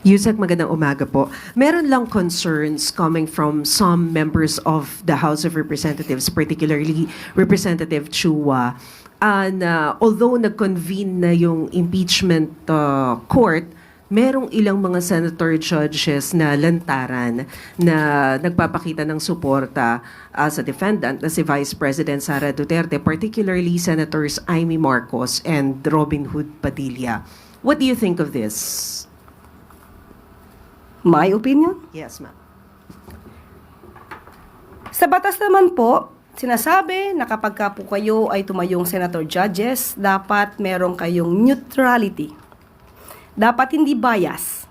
Yusek, magandang umaga po. Meron lang concerns coming from some members of the House of Representatives, particularly Representative Chua. And although nag-convene na yung impeachment court, merong ilang mga senator judges na lantaran na nagpapakita ng suporta sa defendant na si Vice President Sara Duterte, particularly Senators Amy Marcos and Robin Hood Padilla. What do you think of this? My opinion? Yes, ma'am. Sa batas naman po, sinasabi na kapag ka po kayo ay tumayong senator judges, dapat meron kayong neutrality. Dapat hindi bias.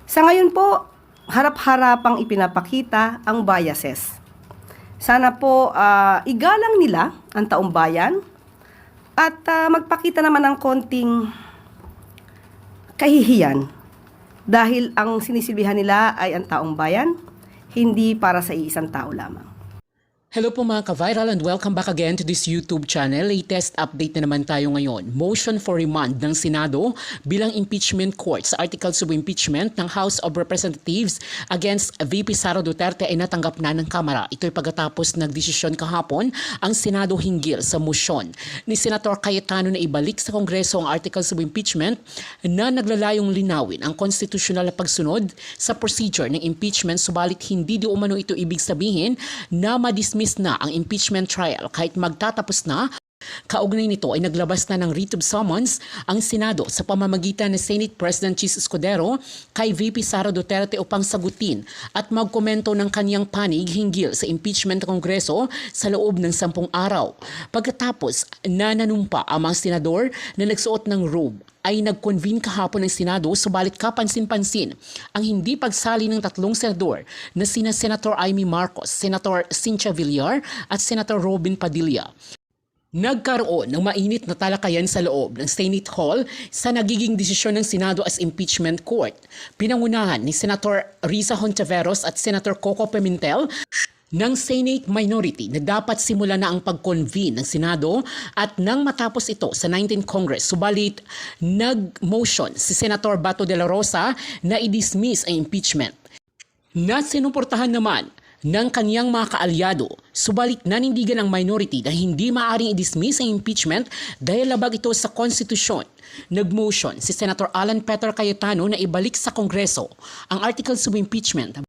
Sa ngayon po, harap-harapang ipinapakita ang biases. Sana po igalang nila ang taong bayan at magpakita naman ng konting kahihiyan. Dahil ang sinisilbihan nila ay ang taong bayan, hindi para sa iisang tao lamang. Hello po mga ka-viral and welcome back again to this YouTube channel. Latest update na naman tayo ngayon. Motion for remand ng Senado bilang impeachment court sa articles of impeachment ng House of Representatives against VP Sara Duterte ay natanggap na ng Kamara. Ito'y pagkatapos nagdesisyon kahapon ang Senado hinggil sa motion ni Senator Cayetano na ibalik sa Kongreso ang articles of impeachment na naglalayong linawin ang konstitusyonal na pagsunod sa procedure ng impeachment, subalit hindi di umano ito ibig sabihin na madismiss na ang impeachment trial kahit magtatapos na. Kaugnay nito ay naglabas na ng writ of summons ang Senado sa pamamagitan ni Senate President Chis Escudero kay VP Sara Duterte upang sagutin at magkomento ng kanyang panig hinggil sa impeachment ng Kongreso sa loob ng 10 araw. Pagkatapos nananumpa ang mga senador na nagsuot ng robe ay nag-convene kahapon ng Senado, subalit kapansin-pansin ang hindi pagsali ng 3 senador na sina Senator Amy Marcos, Senator Cynthia Villar at Senator Robin Padilla. Nagkaroon ng mainit na talakayan sa loob ng Senate Hall sa nagiging desisyon ng Senado as impeachment court. Pinangunahan ni Senator Risa Hontiveros at Senator Coco Pimentel ng Senate minority na dapat simula na ang pag-convene ng Senado at nang matapos ito sa 19th Congress. Subalit, nag-motion si Senator Bato de la Rosa na i-dismiss ang impeachment. Na sinuportahan naman ng kaniyang mga kaalyado, subalit nanindigan ang minority na hindi maaaring i-dismiss ang impeachment dahil labag ito sa konstitusyon. Nag-motion si Senator Alan Peter Cayetano na ibalik sa Kongreso ang articles of impeachment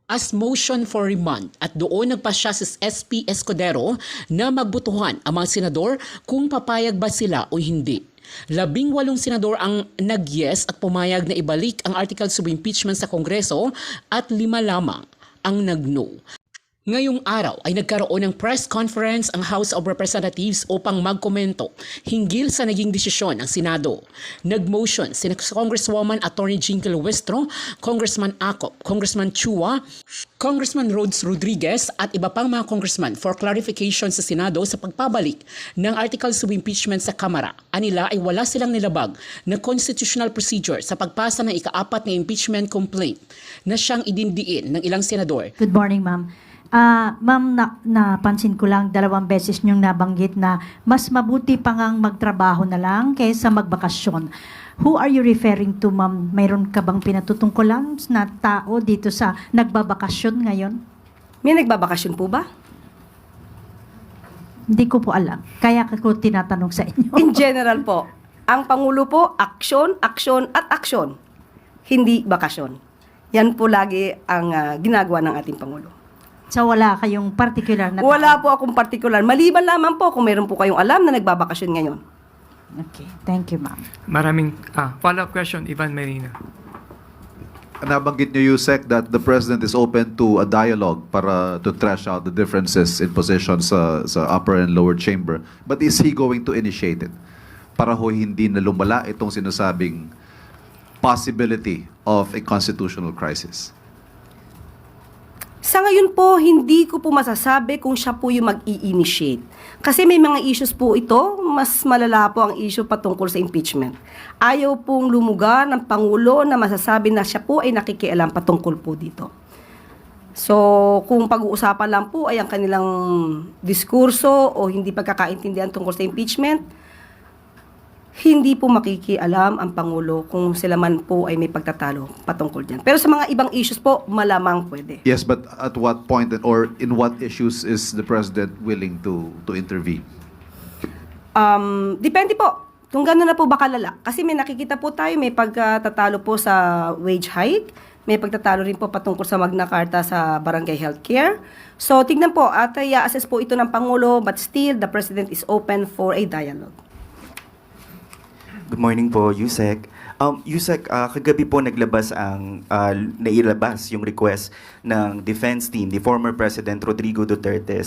as motion for remand at doon nagpasya si SP Escudero na magbutuhan ang mga senador kung papayag ba sila o hindi. 18 senador ang nag-yes at pumayag na ibalik ang articles of impeachment sa Kongreso at 5 lamang ang nag-no. Ngayong araw ay nagkaroon ng press conference ang House of Representatives upang magkomento hinggil sa naging desisyon ng Senado. Nag-motion si Congresswoman Attorney Jingle Westro, Congressman Acop, Congressman Chua, Congressman Rhodes Rodriguez at iba pang mga congressman for clarification sa Senado sa pagpabalik ng articles of impeachment sa Kamara. Anila ay wala silang nilabag na constitutional procedure sa pagpasa ng ika-4 na impeachment complaint na siyang idindiin ng ilang senador. Good morning, ma'am. Ma'am, napansin ko lang 2 beses niyong nabanggit na mas mabuti pa ngang magtrabaho na lang kaysa magbakasyon. Who are you referring to, ma'am? Mayroon ka bang pinatutungkulan na tao dito sa nagbabakasyon ngayon? May nagbabakasyon po ba? Hindi ko po alam. Kaya ko tinatanong sa inyo. In general po, ang Pangulo po, aksyon, aksyon at aksyon. Hindi bakasyon. Yan po lagi ang ginagawa ng ating Pangulo. So wala kayong particular na tao? Wala po akong partikular. Maliban lamang po kung meron po kayong alam na nagbabakasyon ngayon. Okay. Thank you, ma'am. Maraming follow-up question, Ivan Marina. Nabanggit niyo, Yusek, that the President is open to a dialogue para to thrash out the differences in positions sa upper and lower chamber. But is he going to initiate it? Para ho hindi na lumala itong sinasabing possibility of a constitutional crisis. Sa ngayon po, hindi ko po masasabi kung siya po yung mag-i-initiate. Kasi may mga issues po ito, mas malala po ang issue patungkol sa impeachment. Ayaw pong lumugar ng Pangulo na masasabi na siya po ay nakikialam patungkol po dito. So, kung pag-uusapan lang po ay ang kanilang diskurso o hindi pagkakaintindihan tungkol sa impeachment, hindi po makikialam ang Pangulo kung sila man po ay may pagtatalo patungkol dyan. Pero sa mga ibang issues po, malamang pwede. Yes, but at what point or in what issues is the President willing to intervene? Depende po kung gano'n na po ba kalala. Kasi may nakikita po tayo, may pagtatalo po sa wage hike, may pagtatalo rin po patungkol sa Magna Carta sa barangay healthcare. So, tignan po, at i-assess po ito ng Pangulo, but still, the President is open for a dialogue. Good morning po, Yusek. Yusek, kagabi po nailabas yung request ng defense team, the former President Rodrigo Duterte,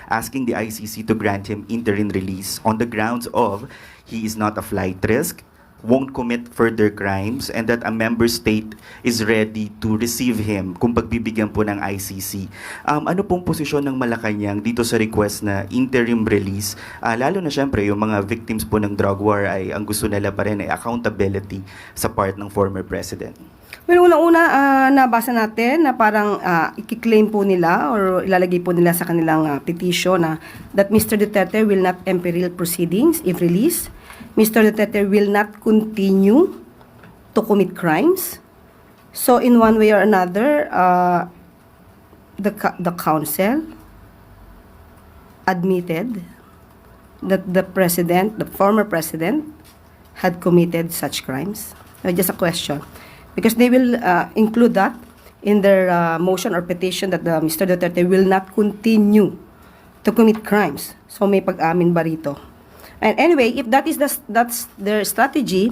asking the ICC to grant him interim release on the grounds of he is not a flight risk, won't commit further crimes, and that a member state is ready to receive him kung pagbibigyan po ng ICC. Ano pong posisyon ng Malacanang dito sa request na interim release? Lalo na syempre yung mga victims po ng drug war ay ang gusto nila pa rin ay accountability sa part ng former president. Well, unang-una, nabasa natin na parang i-claim po nila or ilalagay po nila sa kanilang petition na that Mr. Duterte will not imperil proceedings if released. Mr. Duterte will not continue to commit crimes. So, in one way or another, the council admitted that the former president, had committed such crimes. Just a question. Because they will include that in their motion or petition that Mr. Duterte will not continue to commit crimes. So, may pag-amin ba rito? And anyway, if that's their strategy,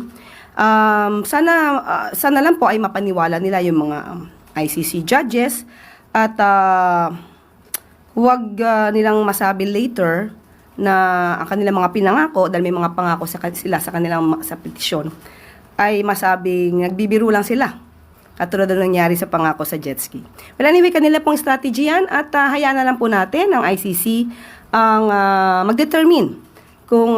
sana lang po ay mapaniwala nila yung mga ICC judges at huwag nilang masabi later na ang kanilang mga pinangako, dahil may mga pangako sila sa kanilang sa petisyon, ay masabing nagbibiro lang sila. Katulad na nangyari sa pangako sa jet ski. Well, anyway, kanila pong strategy yan at hayaan na lang po natin ang ICC ang mag-determine kung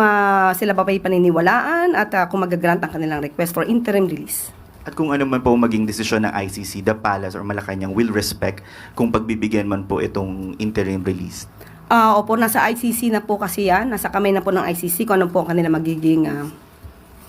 sila ba ay paniniwalaan at kung mag-grant ang kanilang request for interim release. At kung ano man po maging desisyon ng ICC, the Palace or Malacanang will respect kung pagbibigyan man po itong interim release. Opo, nasa ICC na po kasi yan. Nasa kamay na po ng ICC kung ano po ang kanilang magiging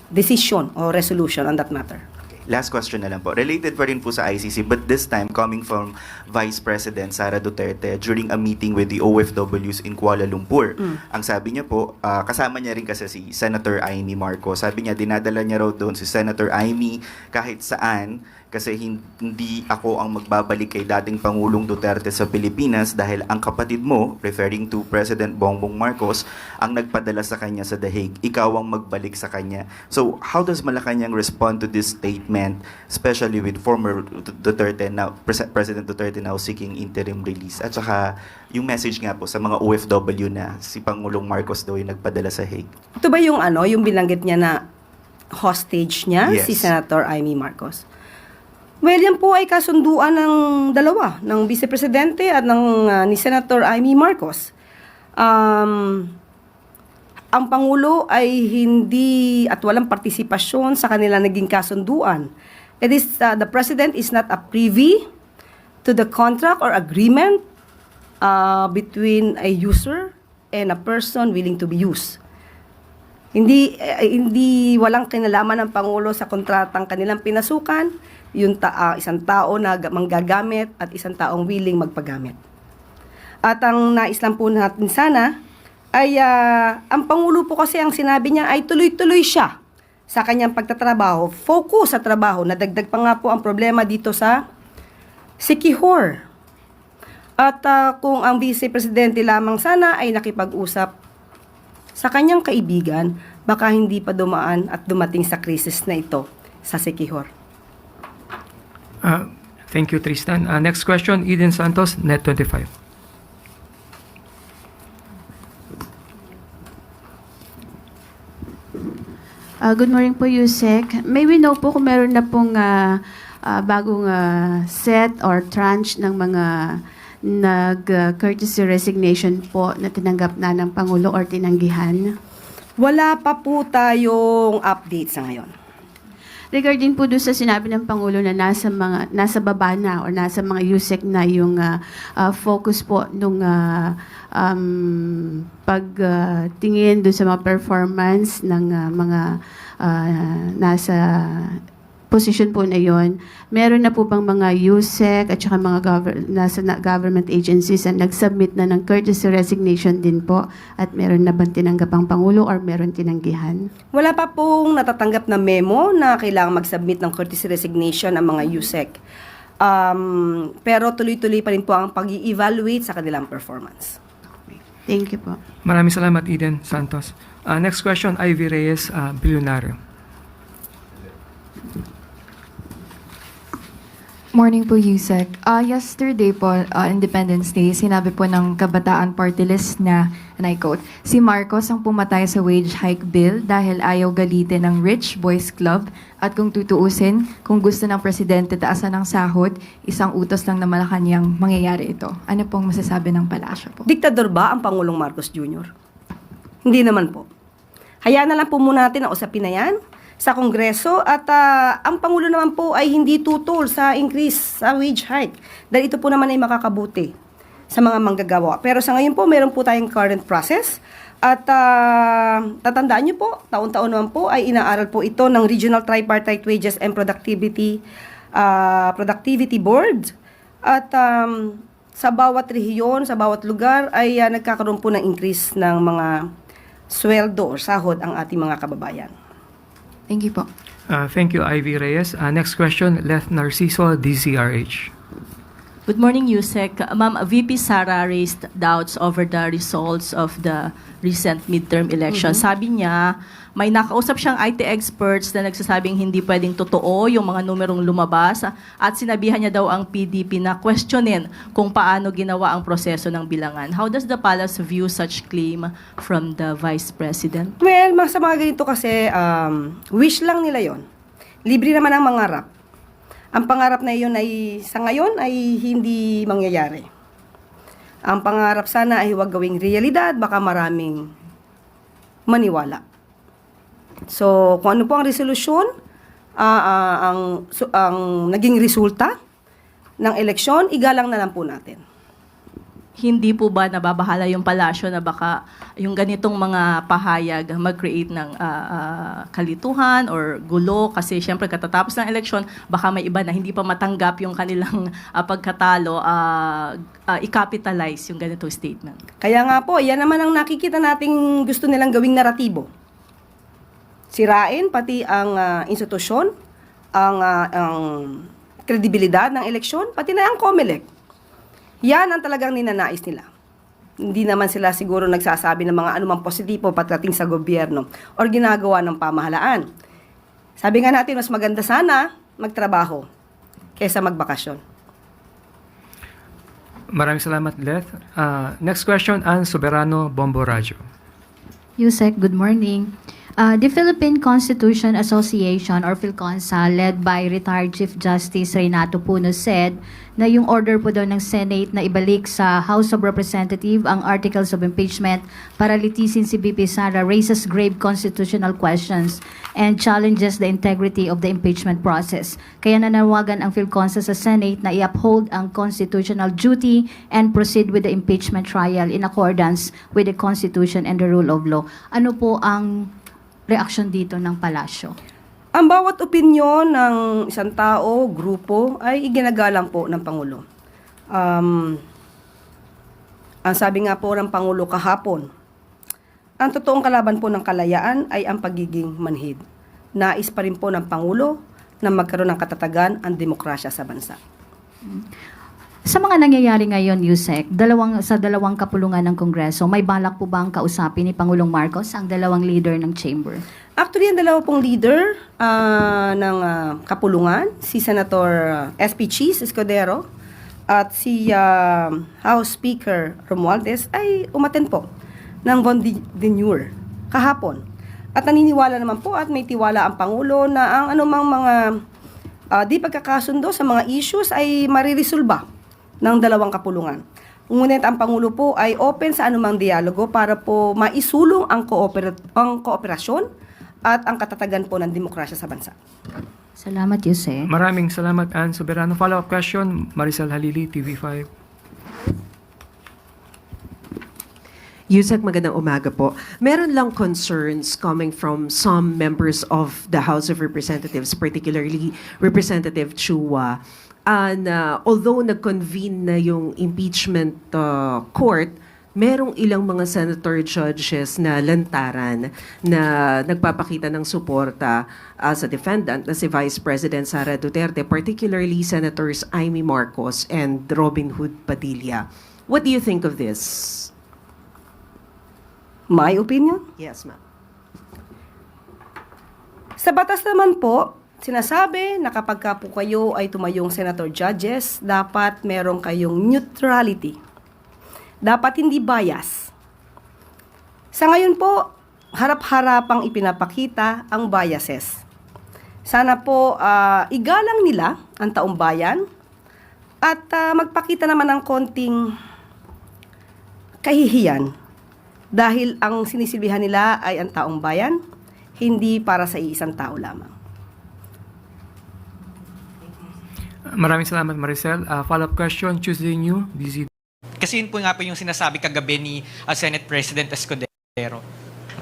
decision or resolution on that matter. Last question na lang po. Related pa rin po sa ICC, but this time coming from Vice President Sara Duterte during a meeting with the OFWs in Kuala Lumpur. Ang sabi niya po, kasama niya rin kasi si Senator Amy Marcos. Sabi niya, dinadala niya raw doon si Senator Amy kahit saan kasi hindi ako ang magbabalik kay dating Pangulong Duterte sa Pilipinas dahil ang kapatid mo, referring to President Bongbong Marcos, ang nagpadala sa kanya sa The Hague. Ikaw ang magbalik sa kanya. So, how does Malacanang respond to this statement, especially with former Duterte now, President Duterte now seeking interim release? At saka, yung message nga po sa mga OFW na si Pangulong Marcos daw yung nagpadala sa Hague. Ito ba yung binanggit niya na hostage niya, Yes. si Senator Amy Marcos? Well, yan po ay kasunduan ng dalawa, ng Vice Presidente at ni Senator Amy Marcos. Ang Pangulo ay hindi at walang partisipasyon sa kanila naging kasunduan. It is, the President is not a privy to the contract or agreement between a user and a person willing to be used. Hindi walang kinalaman ng Pangulo sa kontratang kanilang pinasukan, yung isang tao na manggagamit at isang taong willing magpagamit. At ang nais lang po natin sana ay ang Pangulo po kasi ang sinabi niya ay tuloy-tuloy siya sa kanyang pagtatrabaho, focus sa trabaho. Nadagdag pa nga po ang problema dito sa Siquijor. At kung ang Vice Presidente lamang sana ay nakipag-usap sa kanyang kaibigan, baka hindi pa dumaan at dumating sa krisis na ito sa Siquijor. Thank you, Tristan. Next question, Eden Santos, Net25. Good morning po, Yusek. May we know po kung meron na pong bagong set or tranche ng mga nag-courtesy resignation po na tinanggap na ng Pangulo or tinanggihan? Wala pa po tayong update sa ngayon. regarding po doon sa sinabi ng Pangulo na nasa baba na or nasa mga USEC na yung focus po nung pagtingin doon sa mga performance ng mga nasa position po na yon. Meron na po bang mga USEC at saka mga nasa government agencies na nag-submit na ng courtesy resignation din po? At meron na bang tinanggap ang Pangulo or meron tinanggihan? Wala pa pong natatanggap na memo na kailangan mag-submit ng courtesy resignation ang mga USEC. Pero tuloy-tuloy pa rin po ang pag-i-evaluate sa kanilang performance. Thank you po. Maraming salamat, Eden Santos. Next question, Ivy Reyes, Bilyonaryo. Morning po, Yusek. Yesterday po, Independence Day, sinabi po ng Kabataan Party List na, and I quote, si Marcos ang pumatay sa wage hike bill dahil ayaw galitin ng Rich Boys Club at kung tutuusin, kung gusto ng presidente taasan ng sahod, isang utos lang na Malacanang mangyayari ito. Ano pong masasabi ng palasyo po? Diktador ba ang Pangulong Marcos Jr.? Hindi naman po. Hayaan na lang po muna natin ang usapin na yan sa Kongreso at ang Pangulo naman po ay hindi tutol sa increase sa wage hike dahil ito po naman ay makakabuti sa mga manggagawa. Pero sa ngayon po, meron po tayong current process at tatandaan nyo po, taon-taon naman po ay inaaral po ito ng Regional Tripartite Wages and Productivity Board at sa bawat rehiyon, sa bawat lugar ay nagkakaroon po ng increase ng mga sweldo o sahod ang ating mga kababayan. Thank you po. Thank you, Ivy Reyes. Next question, Leth Narciso, DZRH. Good morning, Yusek. Ma'am, VP Sara raised doubts over the results of the recent midterm election. Sabi niya, may nakausap siyang IT experts na nagsasabing hindi pwedeng totoo yung mga numerong lumabas at sinabihan niya daw ang PDP na questionin kung paano ginawa ang proseso ng bilangan. How does the palace view such claim from the Vice President? Well, sa mga ganito kasi, wish lang nila yon. Libre naman ang mangarap. Ang pangarap na iyon ay, sa ngayon, ay hindi mangyayari. Ang pangarap sana ay huwag gawing realidad, baka maraming maniwala. So, kung ano po ang resolusyon, ang naging resulta ng eleksyon, igalang na lang po natin. Hindi po ba nababahala yung palasyo na baka yung ganitong mga pahayag mag-create ng kalituhan or gulo kasi syempre katatapos ng eleksyon baka may iba na hindi pa matanggap yung kanilang pagkatalo i-capitalize yung ganitong statement. Kaya nga po, yan naman ang nakikita nating gusto nilang gawing naratibo. Sirain pati ang institusyon, ang kredibilidad ng eleksyon, pati na ang COMELEC. Yan ang talagang ninanais nila. Hindi naman sila siguro nagsasabi ng mga anumang positibo pagdating sa gobyerno o ginagawa ng pamahalaan. Sabi nga natin, mas maganda sana magtrabaho kaysa magbakasyon. Maraming salamat, Leth. Next question, Ann Soberano, Bombo Radyo. Yusek, good morning. The Philippine Constitution Association or PhilConsa led by retired Chief Justice Renato Puno said na yung order po daw ng Senate na ibalik sa House of Representatives ang articles of impeachment para litisin si VP Sara raises grave constitutional questions and challenges the integrity of the impeachment process. Kaya nanawagan ang PhilConsa sa Senate na i-uphold ang constitutional duty and proceed with the impeachment trial in accordance with the Constitution and the rule of law. Ano po ang reaksyon dito ng palasyo? Ang bawat opinyon ng isang tao, grupo, ay iginagalang po ng Pangulo. Ang sabi nga po ng Pangulo kahapon, ang totoong kalaban po ng kalayaan ay ang pagiging manhid. Nais pa rin po ng Pangulo na magkaroon ng katatagan ang demokrasya sa bansa. Sa mga nangyayari ngayon, Yusek, sa dalawang kapulungan ng Kongreso, may balak po ba ang kausapin ni Pangulong Marcos ang dalawang leader ng chamber? Actually, ang dalawa pong leader ng kapulungan, si Senator SP Cheese Escudero at si House Speaker Romualdez ay umattend po ng Venue kahapon. At naniniwala naman po at may tiwala ang Pangulo na ang anumang mga di pagkakasundo sa mga issues ay mariresolba ng dalawang kapulungan. Ngunit ang Pangulo po ay open sa anumang dialogo para po maisulong ang kooperasyon at ang katatagan po ng demokrasya sa bansa. Salamat, Yusek. Maraming salamat, Ann Soberano. Follow-up question, Maricel Halili, TV5. Yusek, magandang umaga po. Meron lang concerns coming from some members of the House of Representatives, particularly Representative Chua. And although nag-convene na yung impeachment court, merong ilang mga senator judges na lantaran na nagpapakita ng suporta sa defendant na si Vice President Sara Duterte, particularly Senators Amy Marcos and Robin Hood Padilla. What do you think of this? My opinion? Yes, ma'am. Sa batas naman po, sinasabi na kapag ka po kayo ay tumayong senator judges, dapat meron kayong neutrality. Dapat hindi bias. Sa ngayon po, harap-harapang ipinapakita ang biases. Sana po igalang nila ang taong bayan at magpakita naman ng konting kahihiyan dahil ang sinisilbihan nila ay ang taong bayan, hindi para sa iisang tao lamang. Maraming salamat, Maricel. Follow-up question, Tuesday New, DZ. Kasi yun po nga po yung sinasabi kagabi ni Senate President Escudero.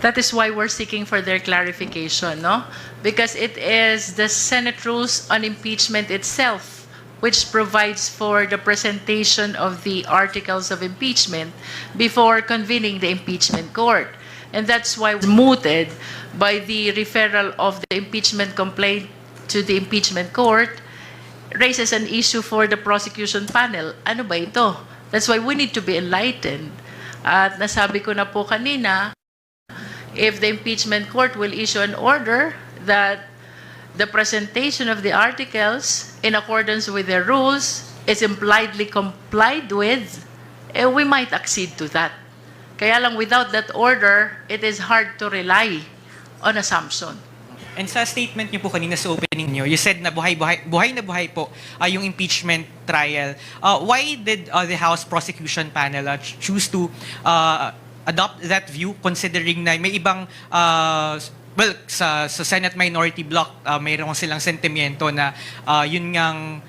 That is why we're seeking for their clarification, no? Because it is the Senate rules on impeachment itself which provides for the presentation of the articles of impeachment before convening the impeachment court. And that's why it's mooted by the referral of the impeachment complaint to the impeachment court raises an issue for the prosecution panel. Ano ba ito? That's why we need to be enlightened. At nasabi ko na po kanina, if the impeachment court will issue an order that the presentation of the articles in accordance with their rules is impliedly complied with, we might accede to that. Kaya lang without that order, it is hard to rely on assumption. And sa statement niyo po kanina sa opening niyo, you said na buhay na buhay po yung impeachment trial. Why did the House Prosecution Panel choose to adopt that view considering na may ibang sa Senate Minority Bloc, mayroon silang sentimiento na yun ngang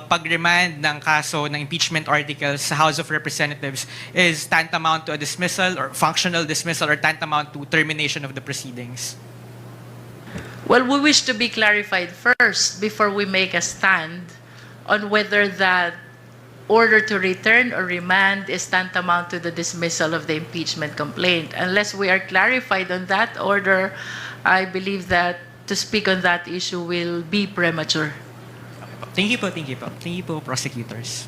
pag-remand ng kaso ng impeachment articles sa House of Representatives is tantamount to a dismissal or functional dismissal or tantamount to termination of the proceedings. Well, we wish to be clarified first before we make a stand on whether that order to return or remand is tantamount to the dismissal of the impeachment complaint. Unless we are clarified on that order, I believe that to speak on that issue will be premature. Thank you po, thank you po. Thank you po, prosecutors.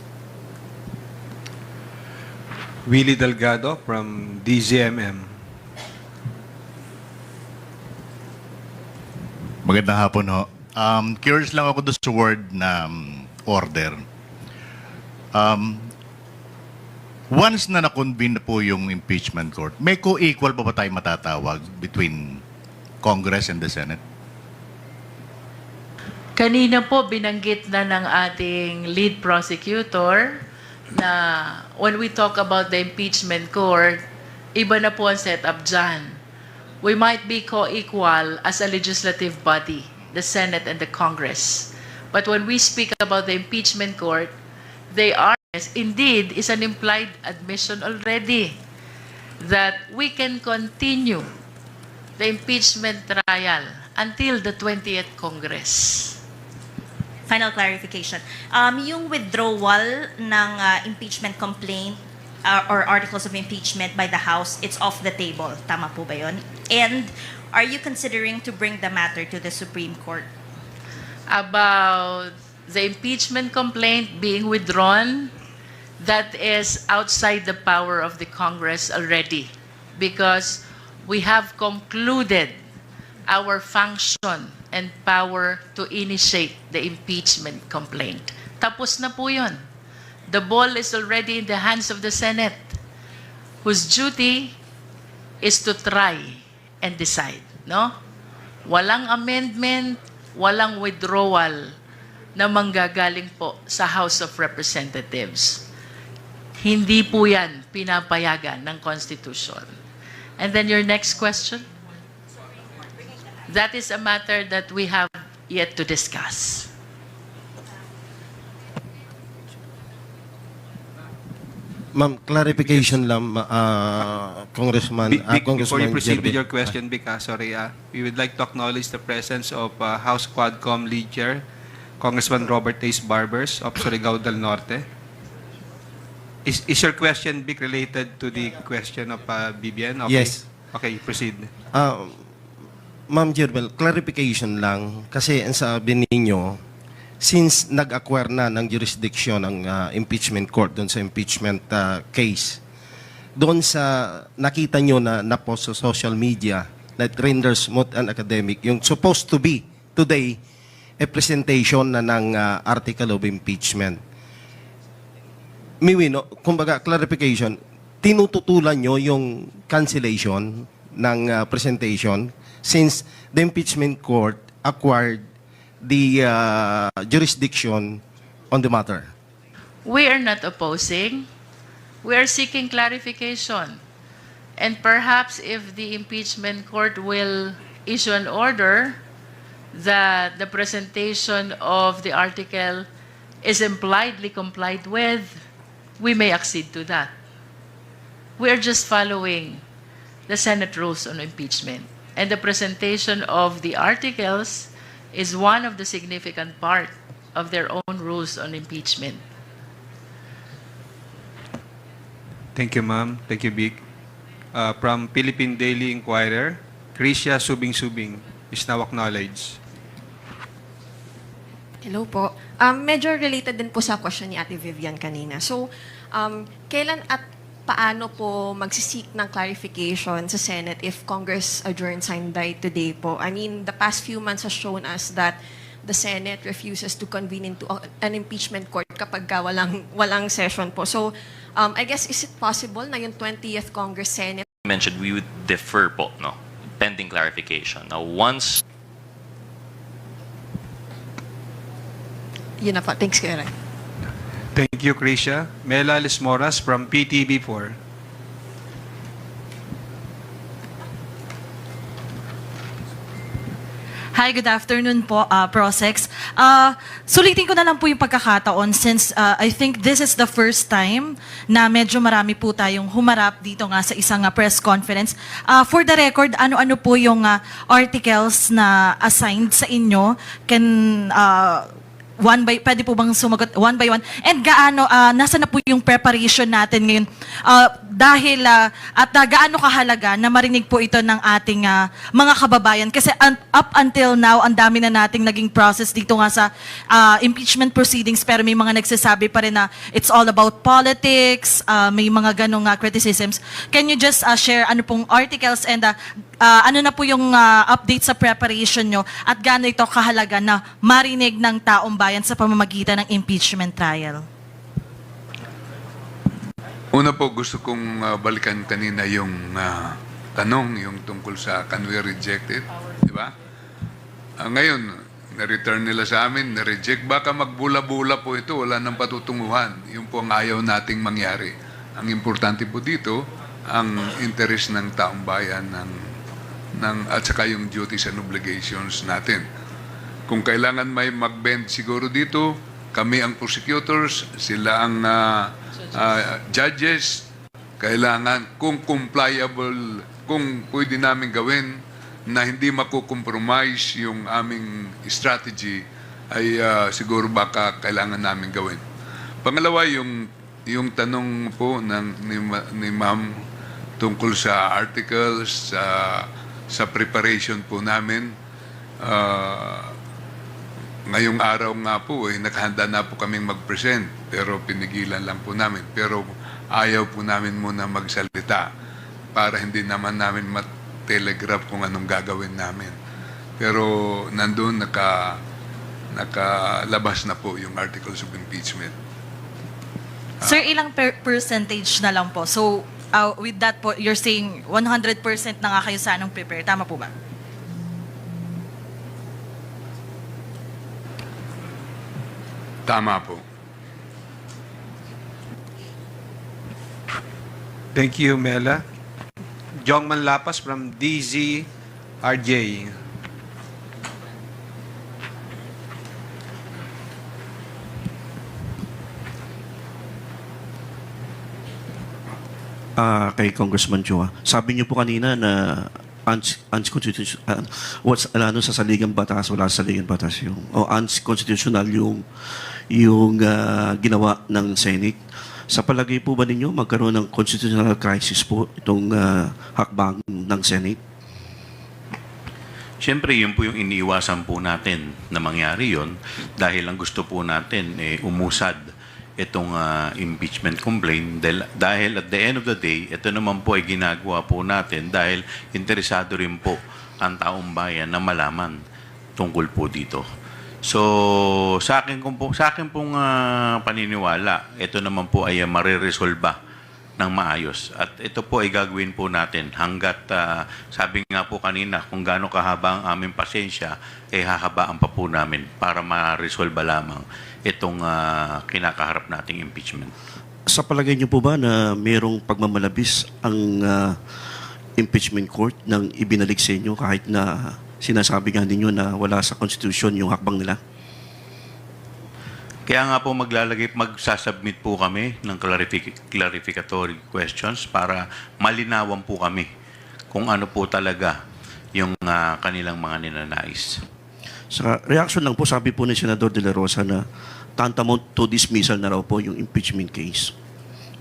Willie Delgado from DZMM. Magandang hapon ho. Curious lang ako doon sa word na order. Once na na-convene na po yung impeachment court, may co-equal pa ba tayo matatawag between Congress and the Senate? Kanina po binanggit na ng ating lead prosecutor na when we talk about the impeachment court, iba na po ang setup dyan. We might be co-equal as a legislative body, the Senate and the Congress. But when we speak about the impeachment court, they are, indeed, is an implied admission already that we can continue the impeachment trial until the 20th Congress. Final clarification. Yung withdrawal ng impeachment complaint or articles of impeachment by the House, it's off the table. Tama po ba yun? And are you considering to bring the matter to the Supreme Court? About the impeachment complaint being withdrawn, that is outside the power of the Congress already because we have concluded our function and power to initiate the impeachment complaint. Tapos na po yun. The ball is already in the hands of the Senate, whose duty is to try and decide. No? Walang amendment, walang withdrawal na manggagaling po sa House of Representatives. Hindi po yan pinapayagan ng Constitution. And then your next question? that is a matter that we have yet to discuss. Ma'am, clarification lang, Congressman. Before you Congressman proceed with Jervin. your question, Vic, sorry, we would like to acknowledge the presence of House Quadcom Lead Chair, Congressman Robert Ace Barbers of Surigao del Norte. Is your question, Vic, related to the question of BBN? Okay. Yes. Okay, proceed. Ma'am Jervin, clarification lang. Kasi ang sabi ninyo, since nag-acquire na ng jurisdiction ng impeachment court doon sa impeachment case, doon sa nakita nyo na na-post sa social media that renders moot and academic, yung supposed to be today a presentation na ng article of impeachment. Miwino, kumbaga clarification, tinututulan nyo yung cancellation ng presentation since the impeachment court acquired the jurisdiction on the matter. We are not opposing. We are seeking clarification. And perhaps if the impeachment court will issue an order that the presentation of the article is impliedly complied with, we may accede to that. We are just following the Senate rules on impeachment. And the presentation of the articles is one of the significant part of their own rules on impeachment. Thank you, ma'am. Thank you, Vic. From Philippine Daily Inquirer, Krisha Subing-Subing is now acknowledged. Hello po. Medyo related din po sa question ni Ate Vivian kanina. So, kailan at paano po magsisik ng clarification sa Senate if Congress adjourns by today po? I mean, the past few months has shown us that the Senate refuses to convene into an impeachment court kapag walang session po. So, I guess, is it possible na yung 20th Congress Senate mentioned we would defer po, no? Pending clarification. Now, once yun na po. Thanks, Kuya Ray. Thank you, Krisha. Mela Lismoras from PTV4. Hi, good afternoon po, Prosex. Sulitin ko na lang po yung pagkakataon since I think this is the first time na medyo marami po tayong humarap dito nga sa isang press conference. For the record, ano-ano po yung articles na assigned sa inyo? Pwede po bang sumagot one by one? And gaano, nasa na po yung preparation natin ngayon? Gaano kahalaga na marinig po ito ng ating mga kababayan? Kasi up until now, ang dami na nating naging process dito nga sa impeachment proceedings, pero may mga nagsasabi pa rin na it's all about politics, may mga ganong criticisms. Can you just share ano pong articles and ano na po yung update sa preparation nyo at gaano ito kahalaga na marinig ng taong bayan sa pamamagitan ng impeachment trial? Una po, gusto kong balikan kanina yung tanong, yung tungkol sa can we reject it? Di ba? Ngayon, na-return nila sa amin, na-reject. Baka magbula-bula po ito, wala nang patutunguhan. Yun po ang ayaw nating mangyari. Ang importante po dito, ang interest ng taong bayan at saka yung duties and obligations natin. Kung kailangan may mag-bend siguro dito, kami ang prosecutors, sila ang judges, kailangan kung compliable, kung pwede namin gawin na hindi makukompromise yung aming strategy, ay siguro baka kailangan namin gawin. Pangalawa, yung tanong po ni Ma'am tungkol sa articles, sa preparation po namin. Ngayong araw nga po, nakahanda na po kaming mag-present, pero pinigilan lang po namin. Pero ayaw po namin muna magsalita para hindi naman namin telegraph kung anong gagawin namin. Pero nandun nakalabas na po yung articles of impeachment. Sir, ilang percentage na lang po? So, with that po, you're saying 100% na nga kayo sanang prepare. Tama po ba? Tama po. Thank you, Mela. Jongman Lapas from DZRJ. Kay Congressman Chua. Sabi niyo po kanina na unconstitutional, sa saligang batas, wala sa saligang batas yung, o unconstitutional yung ginawa ng Senate. Sa palagay po ba ninyo, magkaroon ng constitutional crisis po itong hakbang ng Senate? Siyempre, yun po yung iniiwasan po natin na mangyari yon dahil ang gusto po natin umusad itong impeachment complaint dahil at the end of the day, ito naman po ay ginagawa po natin dahil interesado rin po ang taong bayan na malaman tungkol po dito. So, sa akin pong paniniwala, ito naman po ay mariresolba ng maayos. At ito po ay gagawin po natin hanggat, sabi nga po kanina, kung gaano kahaba ang aming pasensya, hahabaan pa po namin para ma-resolba lamang itong kinakaharap nating impeachment. Sa palagay niyo po ba na mayroong pagmamalabis ang impeachment court nang ibinalik sa inyo kahit na sinasabi nga ninyo na wala sa Constitution yung hakbang nila? Kaya nga po magsasubmit po kami ng clarificatory questions para malinawan po kami kung ano po talaga yung kanilang mga ninanais. Sa reaction lang po, sabi po ni Senador De La Rosa na tantamount to dismissal na raw po yung impeachment case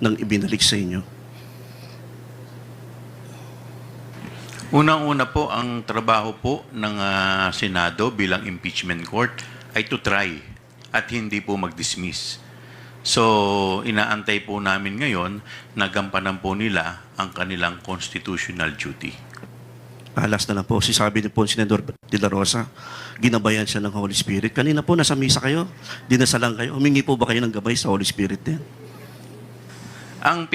nang ibinalik sa inyo. Unang-una po, ang trabaho po ng Senado bilang impeachment court ay to try at hindi po mag-dismiss. So, inaantay po namin ngayon na gampanan po nila ang kanilang constitutional duty. Last na lang po, sabi ni po Senador De La Rosa, ginabayan siya ng Holy Spirit. Kanina po, nasa misa kayo, dinasalang kayo. Humingi po ba kayo ng gabay sa Holy Spirit din? Ang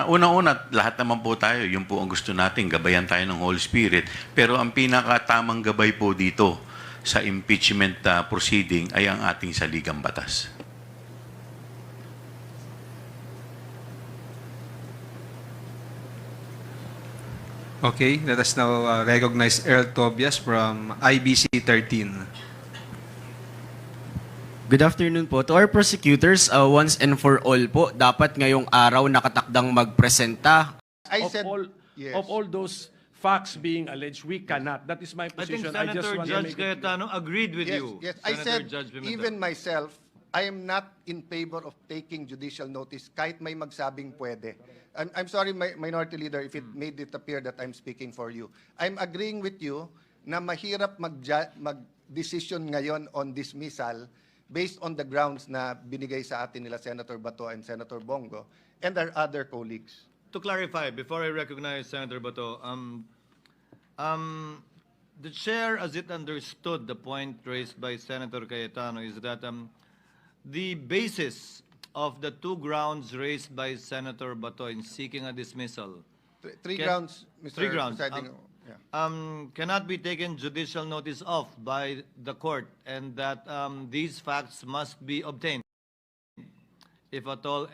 unang-una, lahat naman po tayo, yun po ang gusto natin, gabayan tayo ng Holy Spirit. Pero ang pinakatamang gabay po dito sa impeachment proceeding ay ang ating saligang batas. Okay, let us now recognize Earl Tobias from IBC 13. Good afternoon po. To our prosecutors, once and for all po, dapat ngayong araw nakatakdang magpresenta. Of all those facts being alleged, we cannot. That is my position. I think Senator Judge Cayetano agreed with you. Yes, I said, Judge Pimentel. even myself, I am not in favor of taking judicial notice kahit may magsabing pwede. I'm sorry, Minority Leader, if it made it appear that I'm speaking for you. I'm agreeing with you na mahirap mag-decision ngayon on dismissal based on the grounds na binigay sa atin nila Senator Bato and Senator Bongo and our other colleagues. To clarify, before I recognize Senator Bato, the chair, as it understood the point raised by Senator Cayetano, is that the basis of the two grounds raised by Senator Bato in seeking a dismissal. Three grounds, Mr. Three grounds. Presiding. Cannot be taken judicial notice of by the court, and that these facts must be obtained, if at all